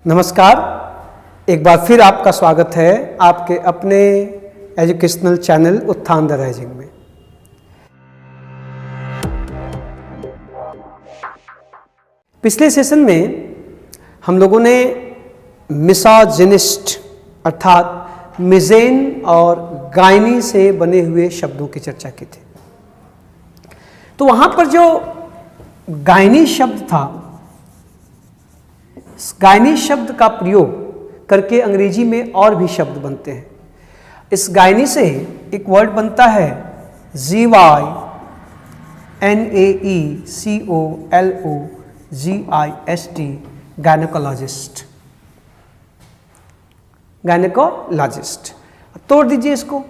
नमस्कार, एक बार फिर आपका स्वागत है आपके अपने एजुकेशनल चैनल उत्थान द राइजिंग में। पिछले सेशन में हम लोगों ने मिसोजिनिस्ट अर्थात मिजेन और गायनी से बने हुए शब्दों की चर्चा की थी। तो वहां पर जो गायनी शब्द था, गायनी शब्द का प्रयोग करके अंग्रेजी में और भी शब्द बनते हैं। इस गायनी से एक वर्ड बनता है GYNAECOLOGIST, गायनेकोलॉजिस्ट। गायनेकोलॉजिस्ट तोड़ दीजिए इसको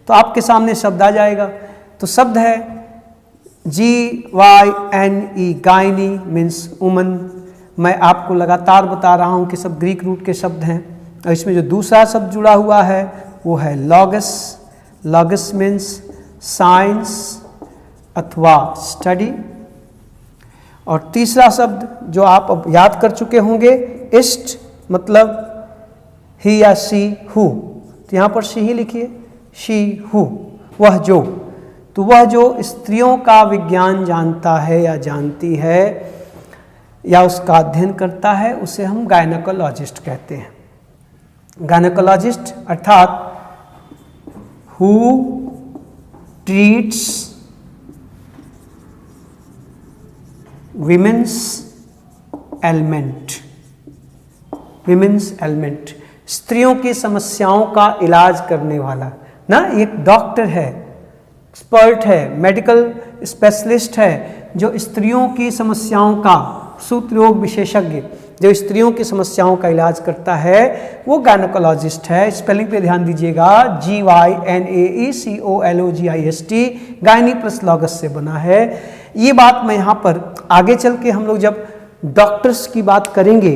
तो आपके सामने शब्द आ जाएगा। तो शब्द है GYNE, गायनी मीन्स वुमन। मैं आपको लगातार बता रहा हूं कि सब ग्रीक रूट के शब्द हैं और इसमें जो दूसरा शब्द जुड़ा हुआ है वो है लॉगस। लॉगस मीन्स साइंस अथवा स्टडी। और तीसरा शब्द जो आप अब याद कर चुके होंगे, इस्ट, मतलब ही या शी, हु। तो यहाँ पर शी ही लिखिए, शी हु, वह जो। तो वह जो स्त्रियों का विज्ञान जानता है या जानती है या उसका अध्ययन करता है, उसे हम गायनेकोलॉजिस्ट कहते हैं। गायनेकोलॉजिस्ट अर्थात who treats women's element. Women's element, स्त्रियों की समस्याओं का इलाज करने वाला ना, एक डॉक्टर है, एक्सपर्ट है, मेडिकल स्पेशलिस्ट है जो स्त्रियों की समस्याओं का, सूत्र रोग विशेषज्ञ जो स्त्रियों की समस्याओं का इलाज करता है, वो गायनेकोलॉजिस्ट है। स्पेलिंग पे ध्यान दीजिएगा, GYNAECOLOGIST, गायनी प्लस लॉगस से बना है। ये बात मैं यहाँ पर आगे चल के हम लोग जब डॉक्टर्स की बात करेंगे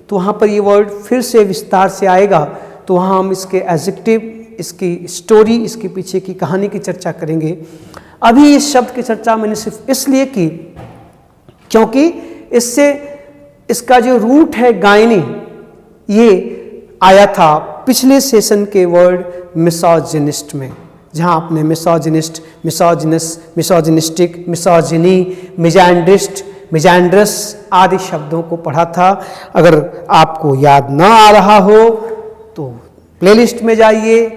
तो वहाँ पर ये वर्ड फिर से विस्तार से आएगा। तो वहाँ हम इसके एडजेक्टिव, इसकी स्टोरी, इसके पीछे की कहानी की चर्चा करेंगे। अभी इस शब्द की चर्चा मैंने सिर्फ इसलिए की क्योंकि इससे इसका जो रूट है गायनी, ये आया था पिछले सेशन के वर्ड मिसोजिनिस्ट में, जहां आपने misogynist, misogynous, misogynistic, misogyny, misandrist, misandrous आदि शब्दों को पढ़ा था। अगर आपको याद ना आ रहा हो तो प्लेलिस्ट में जाइए,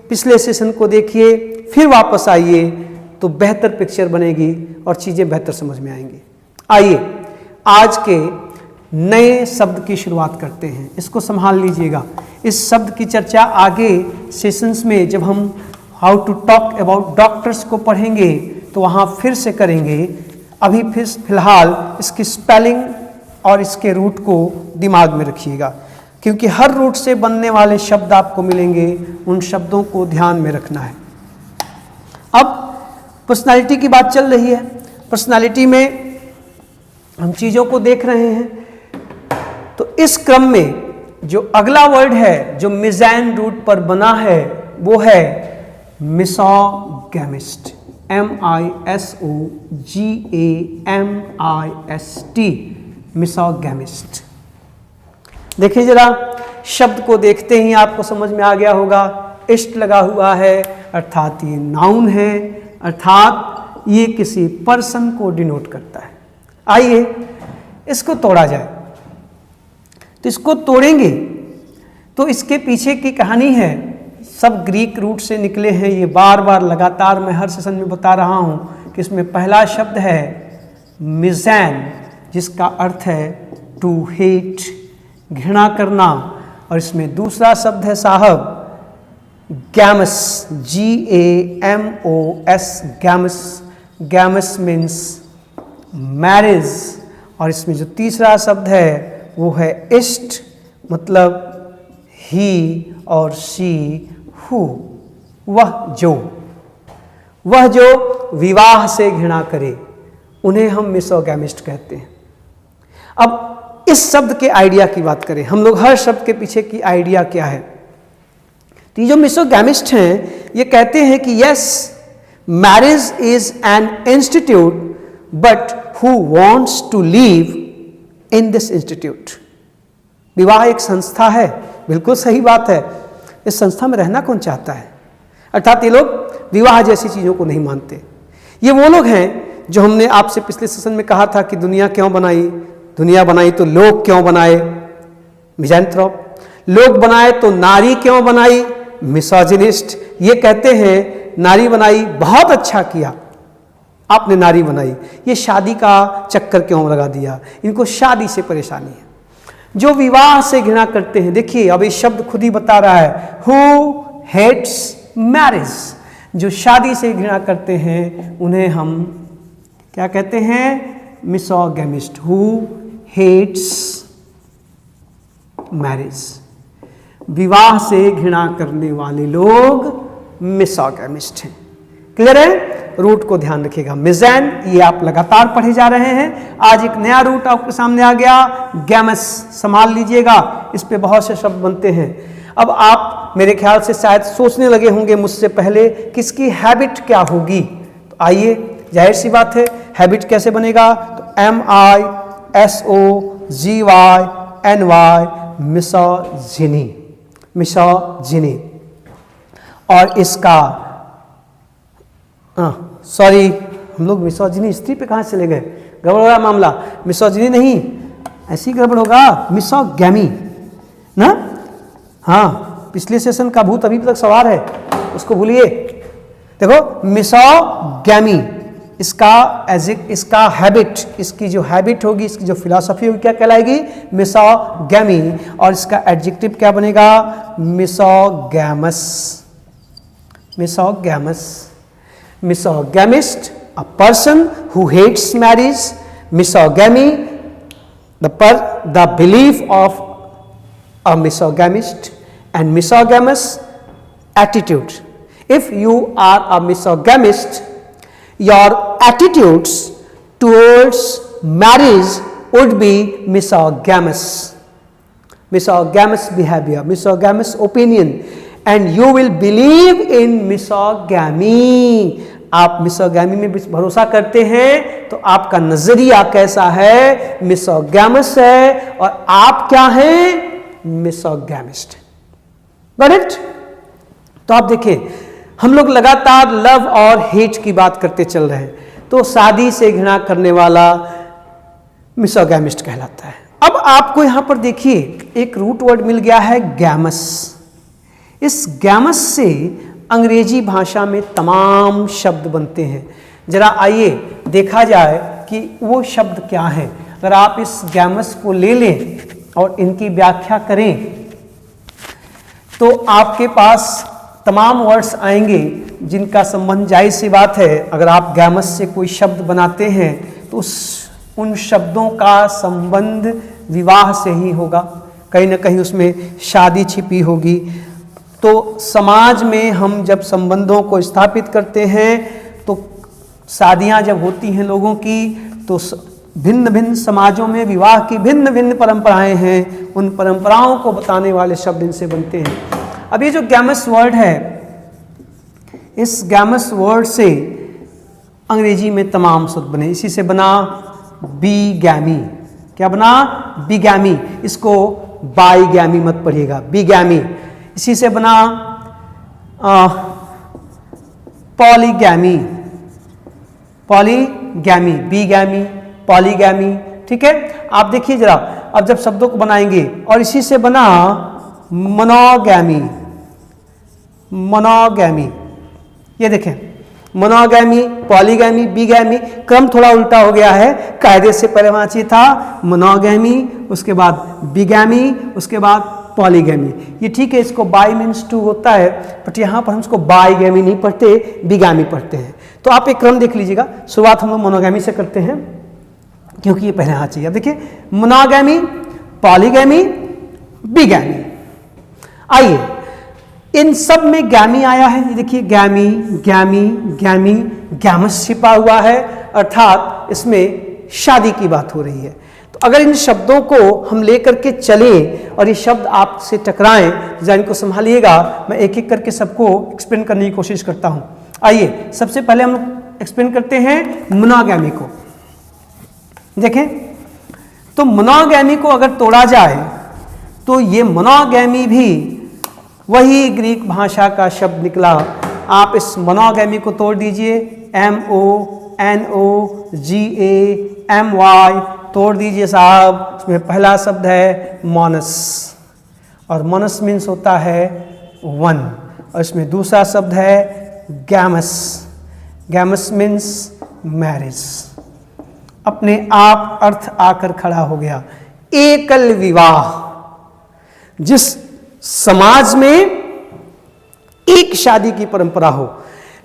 पिछले सेशन को देखिए, फिर वापस आइए तो बेहतर पिक्चर बनेगी और चीज़ें बेहतर समझ में आएंगी। आइए आज के नए शब्द की शुरुआत करते हैं। इसको संभाल लीजिएगा। इस शब्द की चर्चा आगे सेशंस में जब हम how to talk about doctors को पढ़ेंगे तो वहाँ फिर से करेंगे। अभी फिलहाल इसकी स्पेलिंग और इसके रूट को दिमाग में रखिएगा, क्योंकि हर रूट से बनने वाले शब्द आपको मिलेंगे, उन शब्दों को ध्यान में रखना है। अब पर्सनालिटी की बात चल रही है। पर्सनालिटी में हम चीज़ों को देख रहे हैं, तो इस क्रम में जो अगला वर्ड है जो मिजैन रूट पर बना है वो है मिसोगैमिस्ट। MISOGAMIST, misogamist. देखिए जरा, शब्द को देखते ही आपको समझ में आ गया होगा, इस्ट लगा हुआ है अर्थात ये नाउन है, अर्थात ये किसी पर्सन को डिनोट करता है। आइए इसको तोड़ा जाए। तो इसको तोड़ेंगे तो इसके पीछे की कहानी है, सब ग्रीक रूट से निकले हैं। ये बार बार लगातार मैं हर सेशन में बता रहा हूँ कि इसमें पहला शब्द है मिजैन, जिसका अर्थ है टू हेट, घृणा करना। और इसमें दूसरा शब्द है साहब gamos, GAMOS, gamos. Gamos means marriage. और इसमें जो तीसरा शब्द है वो है इस्ट, मतलब ही और शी, हु, वह जो विवाह से घृणा करे, उन्हें हम मिसोगैमिस्ट कहते हैं। अब इस शब्द के आइडिया की बात करें, हम लोग हर शब्द के पीछे की आइडिया क्या है। तो जो मिसोगैमिस्ट हैं ये कहते हैं कि yes, marriage is an institute but who wants to live in this institute. विवाह एक संस्था है, बिल्कुल सही बात है। इस संस्था में रहना कौन चाहता है? अर्थात ये लोग विवाह जैसी चीज़ों को नहीं मानते। ये वो लोग हैं जो हमने आपसे पिछले सेशन में कहा था कि दुनिया क्यों बनाई? दुनिया बनाई तो लोग क्यों बनाए? मिज़ैंथ्रोप। लोग बनाए तो नारी क्यों बनाई? मिसोजिनिस्ट। ये कहते हैं नारी बनाई, बहुत अच्छा किया आपने नारी बनाई, ये शादी का चक्कर क्यों लगा दिया? इनको शादी से परेशानी है। जो विवाह से घृणा करते हैं, देखिए अब ये शब्द खुद ही बता रहा है, हु हेट्स मैरिज। जो शादी से घृणा करते हैं उन्हें हम क्या कहते हैं? मिसोगैमिस्ट। हु हेट्स मैरिज, विवाह से घृणा करने वाले लोग मिसोगैमिस्ट हैं। क्लियर है? रूट को ध्यान रखिएगा। मिज़ैन, ये आप लगातार पढ़े जा रहे हैं। आज एक नया रूट आपके सामने आ गया, गैमस। संभाल लीजिएगा, इस पे बहुत से शब्द बनते हैं। अब आप मेरे ख्याल से शायद सोचने लगे होंगे मुझसे पहले कि इसकी हैबिट क्या होगी। तो आइए, जाहिर सी बात है, हैबिट कैसे बनेगा? तो MISOGYNY, मिसोजिनी। मिसोजिनी। और इसका सॉरी, हम लोग मिसोजिनी स्त्री पे कहाँ चले गए? गड़बड़ हो रहा मामला। मिसोजिनी नहीं, ऐसी गड़बड़ होगा, मिसोगैमी ना। हाँ, पिछले सेशन का भूत अभी तक सवार है, उसको भूलिए। देखो, मिसोगैमी, इसका हैबिट, इसकी जो हैबिट होगी, इसकी जो फिलॉसफी होगी, क्या कहलाएगी? मिसोगैमी। और इसका एडजेक्टिव क्या बनेगा? मिसोगैमस। मिसोगैमस। Misogamist, a person who hates marriage. Misogamy, the belief of a misogamist, and misogamous attitude. If you are a misogamist, your attitudes towards marriage would be misogamous. Misogamous behavior, misogamous opinion, and you will believe in misogamy. आप misogamy में भरोसा करते हैं तो आपका नजरिया कैसा है? मिसोगैमस है। और आप क्या हैं? मिसोगैमिस्ट। Got it? तो आप देखिए, हम लोग लगातार लव और हेट की बात करते चल रहे हैं। तो शादी से घृणा करने वाला मिसोगैमिस्ट कहलाता है। अब आपको यहां पर देखिए एक रूट वर्ड मिल गया है, गैमस। इस गैमस से अंग्रेजी भाषा में तमाम शब्द बनते हैं। जरा आइए देखा जाए कि वो शब्द क्या हैं। अगर आप इस गैमस को ले लें और इनकी व्याख्या करें तो आपके पास तमाम वर्ड्स आएंगे जिनका संबंध, जाहिर सी बात है, अगर आप गैमस से कोई शब्द बनाते हैं तो उन शब्दों का संबंध विवाह से ही होगा। कहीं ना कहीं उसमें शादी छिपी होगी। तो समाज में हम जब संबंधों को स्थापित करते हैं तो शादियां जब होती हैं लोगों की, तो भिन्न भिन्न समाजों में विवाह की भिन्न भिन्न परंपराएं हैं। उन परंपराओं को बताने वाले शब्द इनसे बनते हैं। अब ये जो गैमस वर्ड है, इस गैमस वर्ड से अंग्रेजी में तमाम शब्द बने। इसी से बना बीगैमी। क्या बना? बीगैमी। इसको बाईगैमी मत पढ़िएगा, बीगैमी। इसी से बना पॉलीगैमी। Polygamy, बीगैमी, polygamy. ठीक है, आप देखिए जरा, अब जब शब्दों को बनाएंगे, और इसी से बना मोनोगैमी। मोनोगैमी, ये देखें, मोनोगैमी, पॉलीगैमी, बीगैमी। क्रम थोड़ा उल्टा हो गया है, कायदे से पहले वहां चाहिए था मोनोगैमी, उसके बाद बीगैमी, उसके बाद पॉलीगैमी। ये ठीक है, इसको बाई मीन्स टू होता है, बट यहाँ पर हम इसको बाईगैमी नहीं पढ़ते, बीगैमी पढ़ते हैं। तो आप एक क्रम देख लीजिएगा। शुरुआत हम लोग मोनोगैमी से करते हैं क्योंकि ये पहले यहाँ चाहिए। अब देखिए, मोनोगैमी, पॉलीगैमी, बीगैमी। आइए, इन सब में गैमी आया है। ये देखिए, गैमी, गैमी, गैमी, गैमस छिपा हुआ है, अर्थात इसमें शादी की बात हो रही है। तो अगर इन शब्दों को हम लेकर के चलें और ये शब्द आपसे टकराएं, तो इनको संभालिएगा। मैं एक एक करके सबको एक्सप्लेन करने की कोशिश करता हूं। आइए, सबसे पहले हम एक्सप्लेन करते हैं मोनोगैमी को। देखें, तो मोनोगैमी को अगर तोड़ा जाए तो ये मोनोगैमी भी वही ग्रीक भाषा का शब्द निकला। आप इस मोनोगैमी को तोड़ दीजिए, MONOGAMY तोड़ दीजिए साहब। इसमें पहला शब्द है मोनस, और मोनस मीन्स होता है वन, और इसमें दूसरा शब्द है गैमस, गैमस मीन्स मैरिज। अपने आप अर्थ आकर खड़ा हो गया। एकल विवाह, जिस समाज में एक शादी की परंपरा हो,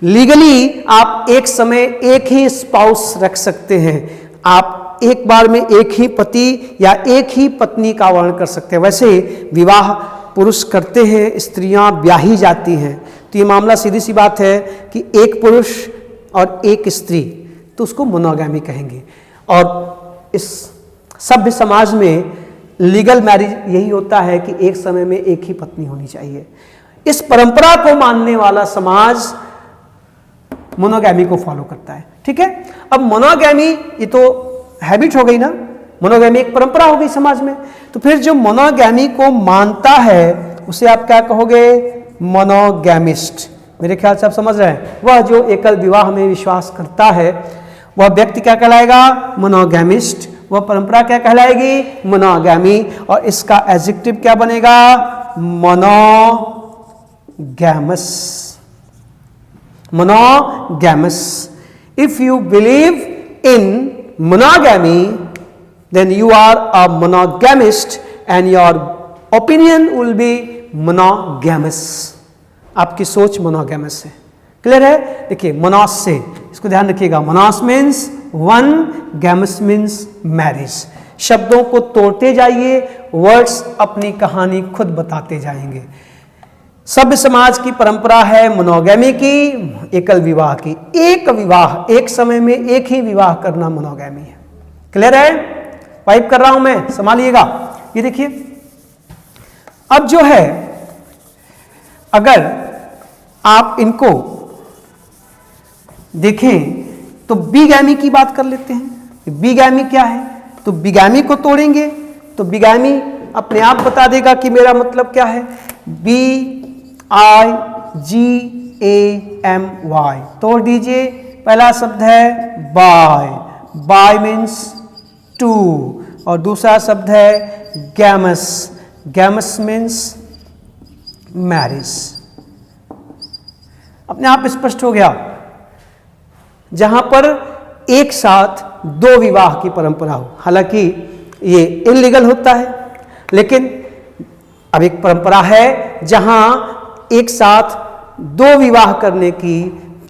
लीगली आप एक समय एक ही स्पाउस रख सकते हैं, आप एक बार में एक ही पति या एक ही पत्नी का वर्ण कर सकते हैं। वैसे विवाह पुरुष करते हैं, स्त्रियां ब्याही जाती हैं, तो ये मामला सीधी सी बात है कि एक पुरुष और एक स्त्री, तो उसको मोनोगैमी कहेंगे। और इस सभ्य समाज में लीगल मैरिज यही होता है कि एक समय में एक ही पत्नी होनी चाहिए। इस परंपरा को मानने वाला समाज मोनोगैमी को फॉलो करता है। ठीक है, अब मोनोगैमी ये तो हैबिट हो गई ना, मोनोगैमी एक परंपरा हो गई समाज में, तो फिर जो मोनोगैमी को मानता है उसे आप क्या कहोगे? मोनोगैमिस्ट। मेरे ख्याल से आप समझ रहे हैं, वह जो एकल विवाह में विश्वास करता है वह व्यक्ति क्या कहलाएगा? मोनोगैमिस्ट। वह परंपरा क्या कहलाएगी? मोनोगैमी। और इसका एडजेक्टिव क्या बनेगा? Monogamous, monogamous. If you believe in monogamy, then you are a monogamist and your opinion will be monogamous. आपकी सोच monogamous है। क्लियर है? देखिए मोनोस से, इसको ध्यान रखिएगा, monos means one, gamos means marriage. शब्दों को तोड़ते जाइए, वर्ड्स अपनी कहानी खुद बताते जाएंगे। सभ्य समाज की परंपरा है मोनोगैमी की, एकल विवाह की। एक विवाह, एक समय में एक ही विवाह करना मोनोगैमी है। क्लियर है? वाइप कर रहा हूं मैं, संभालिएगा। ये देखिए, अब जो है, अगर आप इनको देखें तो बिगैमी की बात कर लेते हैं। बिगैमी क्या है? तो बिगैमी को तोड़ेंगे तो बिगैमी अपने आप बता देगा कि मेरा मतलब क्या है। BIGAMY तोड़ दीजिए। पहला शब्द है बाय, बाय मीन्स टू, और दूसरा शब्द है गैमस, गैमस मीन्स मैरिज। अपने आप स्पष्ट हो गया। जहां पर एक साथ दो विवाह की परंपरा हो, हालांकि ये इलीगल होता है, लेकिन अब एक परंपरा है जहां एक साथ दो विवाह करने की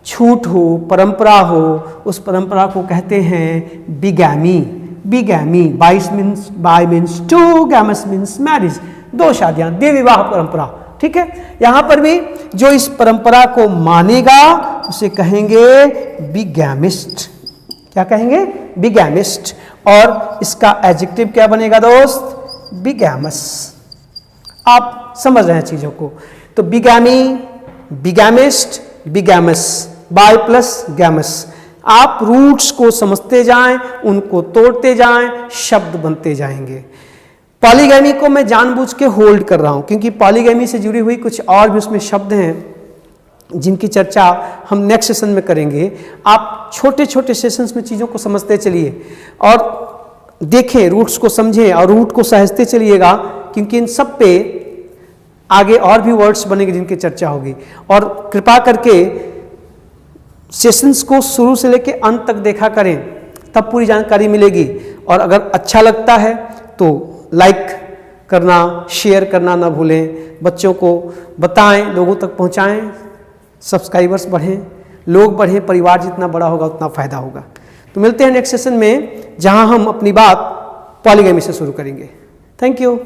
छूट हो, परंपरा हो, उस परंपरा को कहते हैं bigamy. Bigamy, bi means two, gamos means marriage, दो शादियां, दो विवाह परंपरा। ठीक है, यहां पर भी जो इस परंपरा को मानेगा उसे कहेंगे बिगैमिस्ट। क्या कहेंगे? बिगैमिस्ट। और इसका एडजेक्टिव क्या बनेगा दोस्त? बिगैमस। आप समझ रहे हैं चीजों को। तो बिगैमी, बिगैमिस्ट, बिगैमस, बाय प्लस गैमस। आप रूट्स को समझते जाएं, उनको तोड़ते जाएं, शब्द बनते जाएंगे। पॉलीगैमी को मैं जानबूझ के होल्ड कर रहा हूं क्योंकि पॉलीगैमी से जुड़ी हुई कुछ और भी उसमें शब्द हैं जिनकी चर्चा हम नेक्स्ट सेशन में करेंगे। आप छोटे छोटे सेशंस में चीज़ों को समझते चलिए और देखें, रूट्स को समझें और रूट को सहजते चलिएगा, क्योंकि इन सब पे आगे और भी वर्ड्स बनेंगे जिनकी चर्चा होगी। और कृपा करके सेशंस को शुरू से लेकर अंत तक देखा करें, तब पूरी जानकारी मिलेगी। और अगर अच्छा लगता है तो लाइक करना, शेयर करना ना भूलें, बच्चों को बताएं, लोगों तक पहुंचाएं, सब्सक्राइबर्स बढ़ें, लोग बढ़ें, परिवार जितना बड़ा होगा उतना फायदा होगा। तो मिलते हैं नेक्स्ट सेशन में जहां हम अपनी बात पॉलीगैमी से शुरू करेंगे। Thank you.